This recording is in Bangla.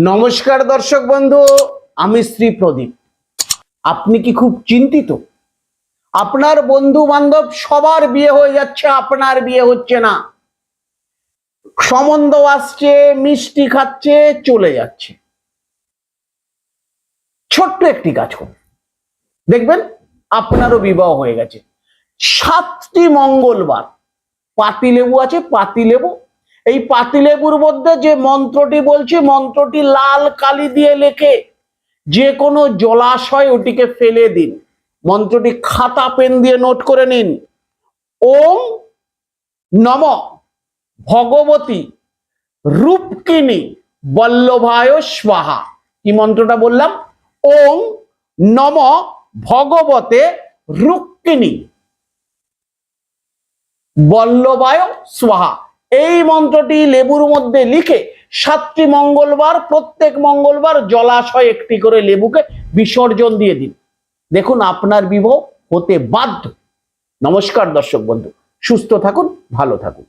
নমস্কার দর্শক বন্ধু, আমি শ্রী প্রদীপ। আপনি কি খুব চিন্তিত? আপনার বন্ধু বান্ধব সবার বিয়ে হয়ে যাচ্ছে, আপনার বিয়ে হচ্ছে না। সম্বন্ধ আসছে, মিষ্টি খাচ্ছে, চলে যাচ্ছে। ছোট্ট একটি কাজ করুন, দেখবেন আপনারও বিবাহ হয়ে গেছে। 7টি মঙ্গলবার পাতিলেবু আছে, পাতিলেবু, এই পাতিলেবুর মধ্যে যে মন্ত্রটি বলছি, মন্ত্রটি লাল কালি দিয়ে লেখে যে কোনো জলাশয় ওটিকে ফেলে দিন। মন্ত্রটি খাতা পেন দিয়ে নোট করে নিন। ওম নম ভগবতী রূপকিনী বল্লভায় স্বাহা। কি মন্ত্রটা বললাম? ওম নম ভগবতে রূপকিনী বল্লভায় স্বাহা। এই মন্ত্রটি লেবুর মধ্যে লিখে 7টি মঙ্গলবার, প্রত্যেক মঙ্গলবার জলাশয় একটি করে লেবুকে বিসর্জন দিয়ে দিন। দেখুন আপনার বিবাহ হতে বাধ্য। নমস্কার দর্শক বন্ধু, সুস্থ থাকুন, ভালো থাকুন।